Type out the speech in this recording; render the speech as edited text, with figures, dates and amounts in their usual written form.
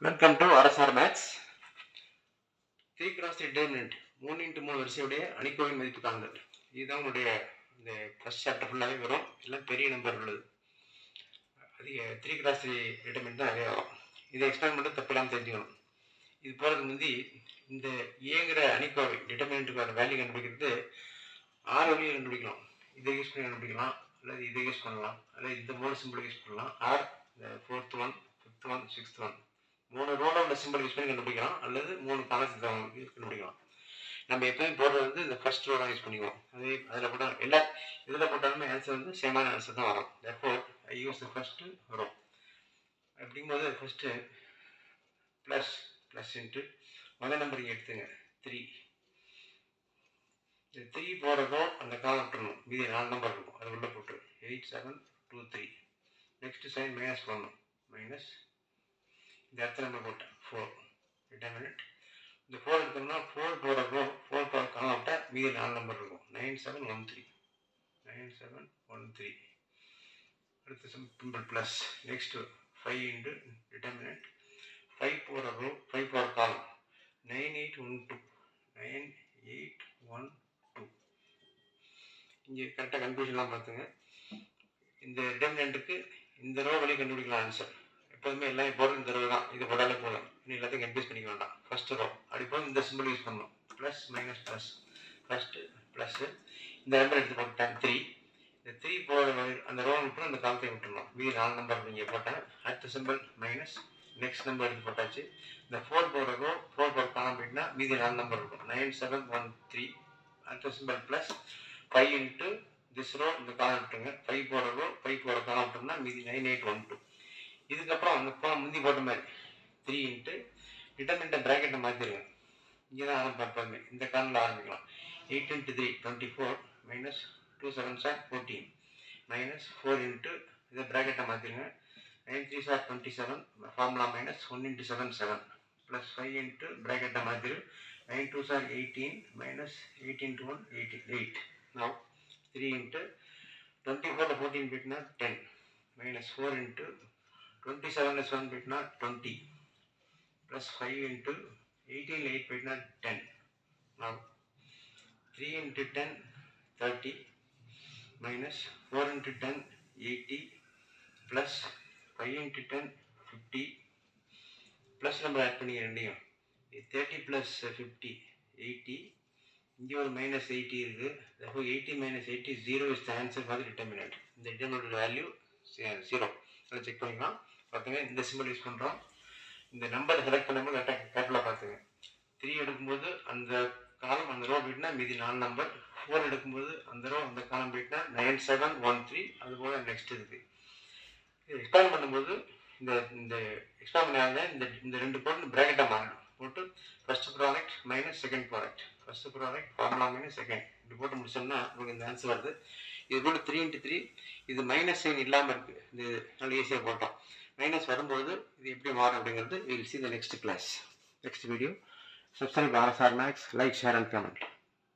Welcome to RSR maths. 3 cross 3 determinant 3x3 வரிசையுடைய அணிக்கோவையின் மதிப்பு காண்கள். இதுதான் உங்களுடைய இந்த ஃபர்ஸ்ட் சாப்டர் ஃபுல்லாகவே வரும். எல்லாம் பெரிய நம்பர் உள்ளது. அதிக 3 cross 3 determinant தான் நிறைய வரும். இதை எக்ஸ்பிளைன் பண்ண தப்பில்லாமல் தெரிஞ்சுக்கணும். இது போகிறதுக்கு முந்தி இந்த ஏங்கிற அணிக்கோவை டிட்டர்மினண்ட்டுக்கான வேல்யூ கண்டுபிடிக்கிறது 6 வழியை கண்டுபிடிக்கலாம். இதை யூஸ் பண்ணி கண்டுபிடிக்கலாம், அல்லது இதை யூஸ் பண்ணலாம், அல்லது இந்த 3 சிம்பிள் யூஸ் பண்ணலாம், ஆர் இந்த 4th one 5th one 6th one 3 ரோல உள்ள சிம்பிள் யூஸ் பண்ணி கண்டுபிடிக்கலாம், அல்லது 3 காலத்துக்கு கண்டுபிடிக்கலாம். நம்ம எப்பயும் போடுறது இந்த ஃபர்ஸ்ட் ரோ தான் யூஸ் பண்ணிக்குவோம். அதே அதில் போட எல்லா இதில் போட்டாலுமே ஆன்சர் சேமான ஆன்சர் தான் வரும். therefore I use the first row. அப்படிங்கும்போது ஃபர்ஸ்ட்டு ப்ளஸ் இன்ட்டு முதல் நம்பர் இங்கே எடுத்துங்க 3. இந்த 3 போடுறதோ அந்த காலம் விட்டுறணும். மீதி 4 நம்பர் இருக்கும், அது உள்ள போட்டு 8 7 2 3. நெக்ஸ்ட் சைன் மைனஸ் பண்ணணும். மைனஸ் இந்த இடத்துல நம்ம போட்டேன் 4 டிட்டர்மினன்ட். இந்த 4 எடுத்தோம்னா 4 போடுறதோ 4 போகிற காலம் விட்டால் மீதி 4 நம்பர் இருக்கும். 9 7 1 3 9 7 1 3. அடுத்த simple plus. Next 5 into determinant. 5 போகிற ரோ 5 போகிற காலம் 9 8 1 2 9 8 1 2. இங்கே கரெக்டாக கன்ஃபியூஷன்லாம் பார்த்துங்க. இந்த டிட்டர்மினன்ட்டுக்கு இந்த ரோ வழி கண்டுபிடிக்கலாம் ஆன்சர். எப்போதுமே எல்லாம் போடுறது இந்த ரோ தான். இது போடாலே போதும், இன்னும் எல்லாத்தையும் கன்ஃபியூஸ் பண்ணிக்க வேண்டாம். ஃபஸ்ட்டு ரோ அப்படி போது இந்த சிம்பிள் யூஸ் பண்ணணும். Plus minus plus. First plus இந்த நம்பர் எடுத்து போட்டேன் 3. இந்த 3 போகிற அந்த ரோ விட்டு அந்த காலத்தை விட்டுருணும். மீதி 4 நம்பர் இங்கே போட்டேன். அடுத்த சிம்பிள் மைனஸ். நெக்ஸ்ட் நம்பர் எடுத்து போட்டாச்சு. இந்த 4 போகிற ரோ 4 போகிற காலம் போயிட்டுனா மீதி 4 நம்பர் இருக்கும். 9 7 1 3. அடுத்த simple plus 5 into this row இந்த காலம் விட்டுருங்க. 5 போகிற ரோ 5 போகிற காலம் விட்டோம்னா மீதி 9 8 1 2. இதுக்கப்புறம் அந்த கோலம் முந்தி போட்ட மாதிரி 3 இன்ட்டு டிட்டர்மினன்ட் ப்ராக்கெட்டை மாற்றிடுங்க. இங்கே தான் ஆரம்பிப்போமே, இந்த காலில் ஆரம்பிக்கலாம். 8 இன்ட்டு 3 24 மைனஸ் 2 7 சார் 14 மைனஸ் 4 இன்ட்டு இதை ப்ராக்கெட்டை மாற்றிடுங்க. 9 3 சார் 27 formula minus 1 into 7 7 plus 5 into ப்ராக்கெட்டை மாற்றிடு. 9 2 சார் 18 மைனஸ் 8 இன்ட்டு 1 8. now 3 இன்ட்டு 24 14 போயிட்டுனா 10 மைனஸ் 4 இன்ட்டு 27 7 போயிட்டுனா 20 ப்ளஸ் 5 இன்ட்டு 18 8 போயிட்டுனா 10. now 3 into 10 30 minus 4 into 10 80 plus 5 into 10 50 plus number add பண்ணி ரெண்டையும் 30 ப்ளஸ் 50 80. இங்கே ஒரு மைனஸ் 80 இருக்குது. therefore 80 minus 80 0 is the answer for the determinant. இந்த determinant வேல்யூ 0. அதை செக் பண்ணிக்கலாம். பார்த்துங்க, இந்த சிம்பிள் யூஸ் பண்ணுறோம். இந்த நம்பர் செலக்ட் பண்ணும்போது கேர்ஃபுல்லாக பார்த்துங்க. 3 எடுக்கும்போது அந்த காலம் அந்த ரோ போயிட்டுனா மீதி 4 நம்பர். 4 எடுக்கும்போது அந்த ரோ அந்த காலம் போயிட்டுனா 9 7 1 3. அதுபோல் நெக்ஸ்ட் இருக்குது. இது எக்ஸ்பேண்ட் பண்ணும்போது இந்த எக்ஸ்பேண்ட் பண்ணாத இந்த ரெண்டு போட்டு ப்ராக்கெட்டாக மாறணும். போட்டு first product minus second product. First product formula minus second இப்படி போட்டு முடிச்சோம்னா உங்களுக்கு இந்த ஆன்சர் வருது. இது கூட 3 இன்ட்டு 3 இது மைனஸ் சைன் இல்லாமல் இருக்குது. இது நல்ல ஈஸியாக போட்டோம். மைனஸ் வரும்போது இது எப்படி மாறும் அப்படிங்கிறது will see the next class, next video. Subscribe RSR Maths, like, share and comment.